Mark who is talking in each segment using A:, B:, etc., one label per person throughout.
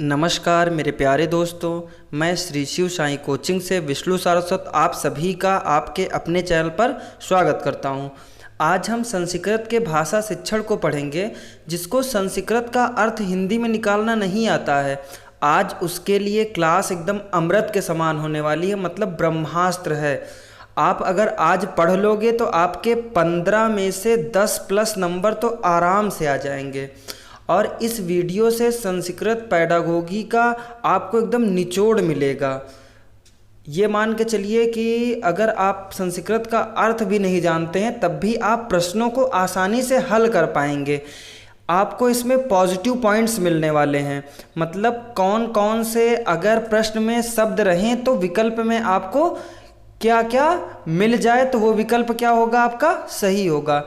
A: नमस्कार मेरे प्यारे दोस्तों, मैं श्री शिव साई कोचिंग से विष्णु सारस्वत आप सभी का आपके अपने चैनल पर स्वागत करता हूं। आज हम संस्कृत के भाषा शिक्षण को पढ़ेंगे, जिसको संस्कृत का अर्थ हिंदी में निकालना नहीं आता है। आज उसके लिए क्लास एकदम अमृत के समान होने वाली है, मतलब ब्रह्मास्त्र है। आप अगर आज पढ़ लोगे तो आपके 15 में से 10 प्लस नंबर तो आराम से आ जाएंगे। और इस वीडियो से संस्कृत पैडागोगी का आपको एकदम निचोड़ मिलेगा। ये मान के चलिए कि अगर आप संस्कृत का अर्थ भी नहीं जानते हैं तब भी आप प्रश्नों को आसानी से हल कर पाएंगे। आपको इसमें पॉजिटिव पॉइंट्स मिलने वाले हैं, मतलब कौन कौन से अगर प्रश्न में शब्द रहें तो विकल्प में आपको क्या क्या मिल जाए तो वो विकल्प क्या होगा, आपका सही होगा।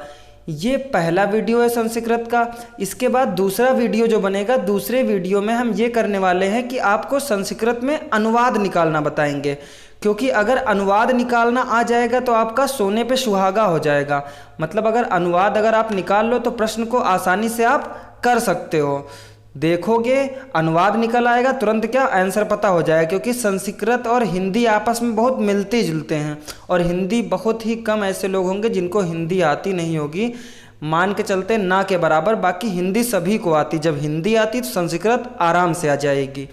A: ये पहला वीडियो है संस्कृत का। इसके बाद दूसरा वीडियो जो बनेगा, दूसरे वीडियो में हम ये करने वाले हैं कि आपको संस्कृत में अनुवाद निकालना बताएंगे, क्योंकि अगर अनुवाद निकालना आ जाएगा तो आपका सोने पे सुहागा हो जाएगा। मतलब अगर अनुवाद अगर आप निकाल लो तो प्रश्न को आसानी से आप कर सकते हो। देखोगे अनुवाद निकल आएगा, तुरंत क्या आंसर पता हो जाएगा, क्योंकि संस्कृत और हिंदी आपस में बहुत मिलते जुलते हैं। और हिंदी बहुत ही कम ऐसे लोग होंगे जिनको हिंदी आती नहीं होगी, मान के चलते ना के बराबर। बाकी हिंदी सभी को आती, जब हिंदी आती तो संस्कृत आराम से आ जाएगी।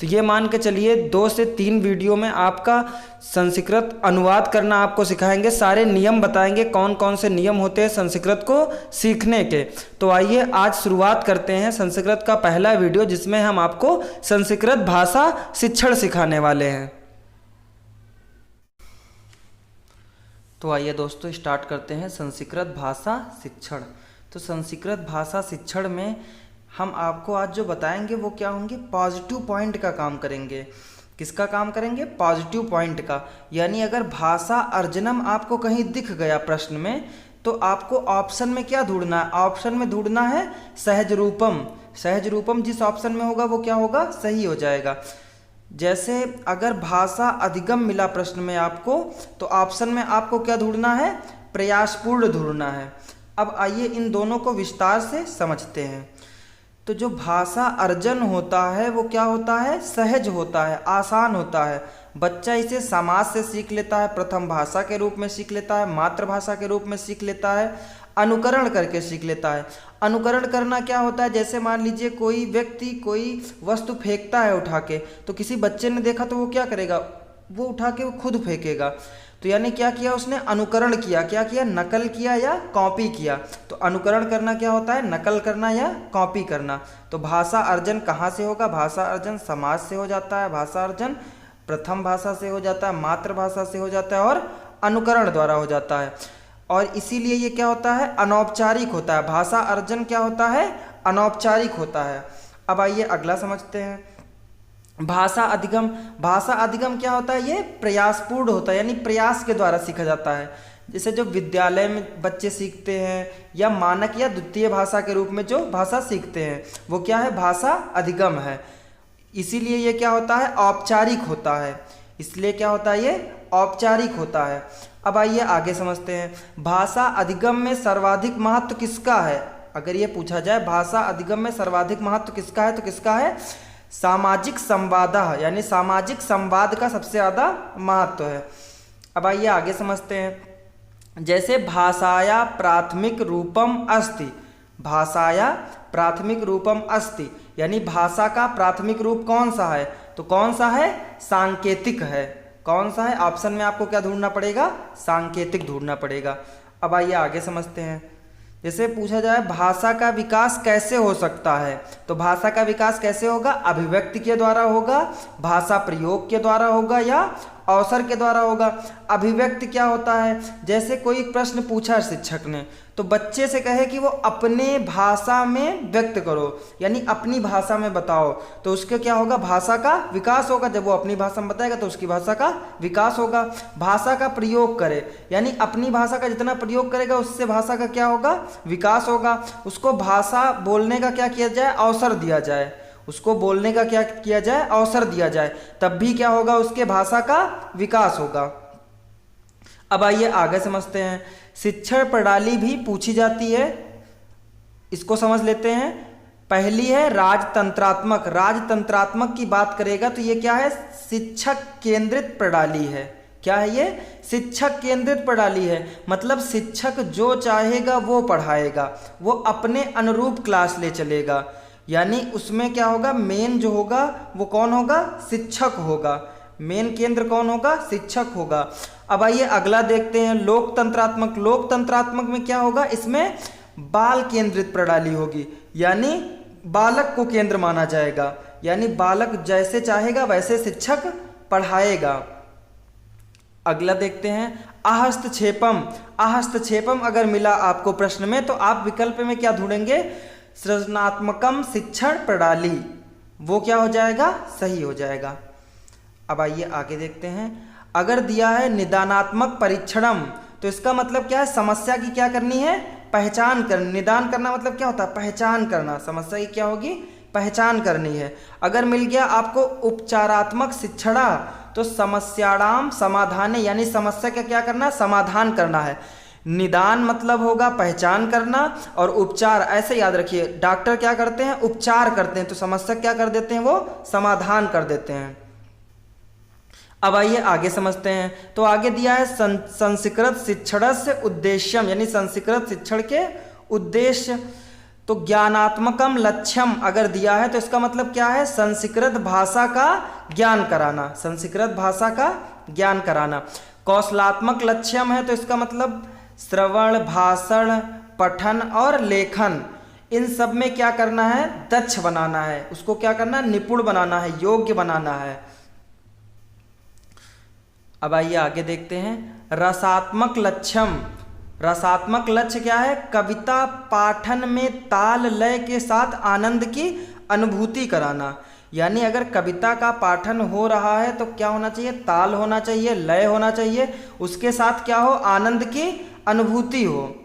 A: तो ये मान के चलिए 2 से 3 वीडियो में आपका संस्कृत अनुवाद करना आपको सिखाएंगे। सारे नियम बताएंगे, कौन कौन से नियम होते हैं संस्कृत को सीखने के। तो आइए आज शुरुआत करते हैं संस्कृत का पहला वीडियो, जिसमें हम आपको संस्कृत भाषा शिक्षण सिखाने वाले हैं। तो आइए दोस्तों स्टार्ट करते हैं संस्कृत भाषा शिक्षण। तो संस्कृत भाषा शिक्षण में हम आपको आज जो बताएंगे वो क्या होंगे, पॉजिटिव पॉइंट का काम करेंगे। किसका काम करेंगे, पॉजिटिव पॉइंट का। यानी अगर भाषा अर्जनम आपको कहीं दिख गया प्रश्न में तो आपको ऑप्शन में क्या ढूंढना है, ऑप्शन में ढूंढना है सहज रूपम। सहज रूपम जिस ऑप्शन में होगा वो क्या होगा, सही हो जाएगा। जैसे अगर भाषा अधिगम मिला प्रश्न में आपको तो ऑप्शन में आपको क्या ढूंढना है, प्रयासपूर्ण ढूंढना है। अब आइए इन दोनों को विस्तार से समझते हैं। तो जो भाषा अर्जन होता है वो क्या होता है, सहज होता है, आसान होता है। बच्चा इसे समाज से सीख लेता है, प्रथम भाषा के रूप में सीख लेता है, मातृभाषा के रूप में सीख लेता है, अनुकरण करके सीख लेता है। अनुकरण करना क्या होता है, जैसे मान लीजिए कोई व्यक्ति कोई वस्तु फेंकता है उठा के, तो किसी बच्चे ने देखा तो वो क्या करेगा, वो उठा के वो खुद फेंकेगा। तो यानी क्या किया उसने, अनुकरण किया। क्या किया, नकल किया या कॉपी किया। तो अनुकरण करना क्या होता है, नकल करना या कॉपी करना। तो भाषा अर्जन कहाँ से होगा, भाषा अर्जन समाज से हो जाता है, भाषा अर्जन प्रथम भाषा से हो जाता है, मातृभाषा से हो जाता है और अनुकरण द्वारा हो जाता है। और इसीलिए ये क्या होता है, अनौपचारिक होता है। भाषा अर्जन क्या होता है, अनौपचारिक होता है। अब आइए अगला समझते हैं, भाषा अधिगम। भाषा अधिगम क्या होता है, ये प्रयासपूर्ण होता है, यानी प्रयास के द्वारा सीखा जाता है। जैसे जो विद्यालय में बच्चे सीखते हैं या मानक या द्वितीय भाषा के रूप में जो भाषा सीखते हैं वो क्या है, भाषा अधिगम है। इसीलिए ये क्या होता है, औपचारिक होता है। इसलिए क्या होता है, ये औपचारिक होता है। अब आइए आगे समझते हैं, भाषा अधिगम में सर्वाधिक महत्व किसका है। अगर ये पूछा जाए भाषा अधिगम में सर्वाधिक महत्व किसका है तो किसका है, सामाजिक संवाद, यानी सामाजिक संवाद का सबसे ज़्यादा महत्व है। अब आइए आगे समझते हैं, जैसे भाषाया प्राथमिक रूपम अस्ति। भाषाया प्राथमिक रूपम अस्ति, यानी भाषा का प्राथमिक रूप कौन सा है, तो कौन सा है, सांकेतिक है। कौन सा है, ऑप्शन में आपको क्या ढूंढना पड़ेगा, सांकेतिक ढूंढना पड़ेगा। अब आइए आगे समझते हैं, जैसे पूछा जाए भाषा का विकास कैसे हो सकता है, तो भाषा का विकास कैसे होगा, अभिव्यक्ति के द्वारा होगा, भाषा प्रयोग के द्वारा होगा या अवसर के द्वारा होगा। अभिव्यक्ति क्या होता है, जैसे कोई प्रश्न पूछा शिक्षक ने तो बच्चे से कहे कि वो अपने भाषा में व्यक्त करो, यानी अपनी भाषा में बताओ, तो उसके क्या होगा, भाषा का विकास होगा। जब वो अपनी भाषा में बताएगा तो उसकी भाषा का विकास होगा। भाषा का प्रयोग करे, यानी अपनी भाषा का जितना प्रयोग करेगा उससे भाषा का क्या होगा, विकास होगा। उसको भाषा बोलने का क्या किया जाए, अवसर दिया जाए। उसको बोलने का क्या किया जाए, अवसर दिया जाए, तब भी क्या होगा, उसके भाषा का विकास होगा। अब आइए आगे समझते हैं, शिक्षण प्रणाली भी पूछी जाती है, इसको समझ लेते हैं। पहली है राजतंत्रात्मक। राजतंत्रात्मक की बात करेगा तो ये क्या है, शिक्षक केंद्रित प्रणाली है। क्या है ये, शिक्षक केंद्रित प्रणाली है। मतलब शिक्षक जो चाहेगा वो पढ़ाएगा, वो अपने अनुरूप क्लास ले चलेगा। यानी उसमें क्या होगा, मेन जो होगा वो कौन होगा, शिक्षक होगा। मेन केंद्र कौन होगा, शिक्षक होगा। अब आइए अगला देखते हैं, लोकतंत्रात्मक। लोकतंत्रात्मक में क्या होगा, इसमें बाल केंद्रित प्रणाली होगी, यानी बालक को केंद्र माना जाएगा। यानी बालक जैसे चाहेगा वैसे शिक्षक पढ़ाएगा। अगला देखते हैं आहस्तक्षेपम। आहस्तक्षेपम अगर मिला आपको प्रश्न में तो आप विकल्प में क्या ढूंढेंगे, सृजनात्मकम शिक्षण प्रणाली, वो क्या हो जाएगा, सही हो जाएगा। अब आइए आगे देखते हैं, अगर दिया है निदानात्मक परीक्षणम तो इसका मतलब क्या है, समस्या की क्या करनी है, पहचान करनी। निदान करना मतलब क्या होता है, पहचान करना। समस्या की क्या होगी, पहचान करनी है। अगर मिल गया आपको उपचारात्मक शिक्षणा तो समस्याणाम समाधाने, यानी समस्या का क्या करना, समाधान करना है। निदान मतलब होगा पहचान करना, और उपचार ऐसे याद रखिए, डॉक्टर क्या करते हैं, उपचार करते हैं, तो समस्या क्या कर देते हैं, वो समाधान कर देते हैं। अब आइए आगे समझते हैं। तो आगे दिया है संस्कृत शिक्षणस्य उद्देश्यम, यानी संस्कृत शिक्षण के उद्देश्य। तो ज्ञानात्मकम लक्ष्यम अगर दिया है तो इसका मतलब क्या है, संस्कृत भाषा का ज्ञान कराना। संस्कृत भाषा का ज्ञान कराना। कौशलात्मक लक्ष्यम है तो इसका मतलब श्रवण, भाषण, पठन और लेखन, इन सब में क्या करना है, दक्ष बनाना है। उसको क्या करना है, निपुण बनाना है, योग्य बनाना है। अब आइए आगे देखते हैं, रसात्मक लक्ष्यम। रसात्मक लक्ष्य क्या है, कविता पाठन में ताल लय के साथ आनंद की अनुभूति कराना। यानी अगर कविता का पाठन हो रहा है तो क्या होना चाहिए, ताल होना चाहिए, लय होना चाहिए, उसके साथ क्या हो, आनंद की अनुभूति हो।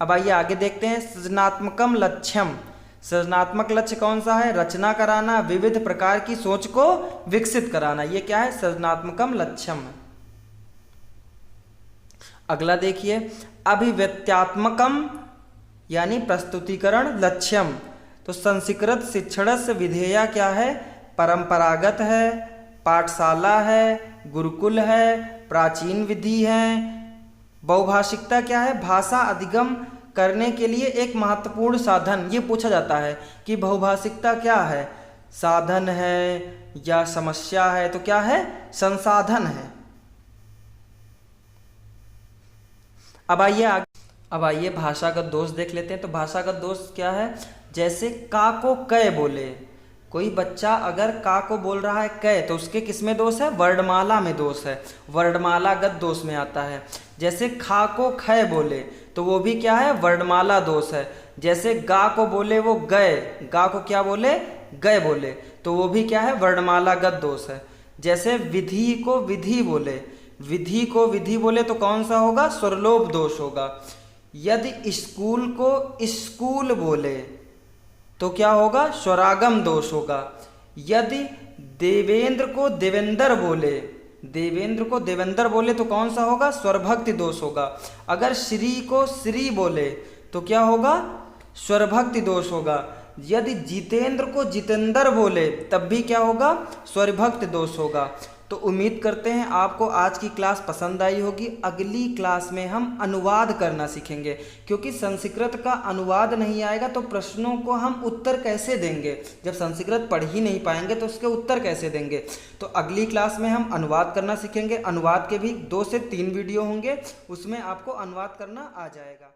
A: अब आइए आगे देखते हैं, सृजनात्मकम लक्ष्यम। सृजनात्मक लक्ष्य कौन सा है, रचना कराना, विविध प्रकार की सोच को विकसित कराना, ये क्या है, सृजनात्मकम लक्ष्यम। अगला देखिए, अभिव्यक्त्यात्मकम यानी प्रस्तुतिकरण लक्ष्यम। तो संस्कृत शिक्षणस्य विधेया क्या है, परंपरागत है, पाठशाला है, गुरुकुल है, प्राचीन विधि है। बहुभाषिकता क्या है, भाषा अधिगम करने के लिए एक महत्वपूर्ण साधन। ये पूछा जाता है कि बहुभाषिकता क्या है, साधन है या समस्या है, तो क्या है, संसाधन है। अब आइए भाषागत दोष देख लेते हैं। तो भाषागत दोष क्या है, जैसे का को कै बोले, कोई बच्चा अगर का को बोल रहा है कै तो उसके किस में दोष है, वर्णमाला में दोष है, वर्णमालागत दोष में आता है। जैसे खा को खै बोले तो वो भी क्या है, वर्णमाला दोष है। जैसे गा को बोले वो गए, गा को क्या बोले, गए बोले, तो वो भी क्या है, वर्णमालागत दोष है। जैसे विधि को विधि बोले, विधि को विधि बोले तो कौन सा होगा, स्वरलोप दोष होगा। यदि स्कूल को स्कूल बोले तो क्या होगा, स्वरागम दोष होगा। यदि देवेंद्र को देवेंद्र बोले, देवेंद्र को देवेंद्र बोले तो कौन सा होगा, स्वरभक्ति दोष होगा। अगर श्री को श्री बोले तो क्या होगा, स्वरभक्ति दोष होगा। यदि जितेंद्र को जितेंद्र बोले तब भी क्या होगा, स्वरभक्ति दोष होगा। तो उम्मीद करते हैं आपको आज की क्लास पसंद आई होगी। अगली क्लास में हम अनुवाद करना सीखेंगे, क्योंकि संस्कृत का अनुवाद नहीं आएगा तो प्रश्नों को हम उत्तर कैसे देंगे, जब संस्कृत पढ़ ही नहीं पाएंगे तो उसके उत्तर कैसे देंगे। तो अगली क्लास में हम अनुवाद करना सीखेंगे। अनुवाद के भी 2 से 3 वीडियो होंगे, उसमें आपको अनुवाद करना आ जाएगा।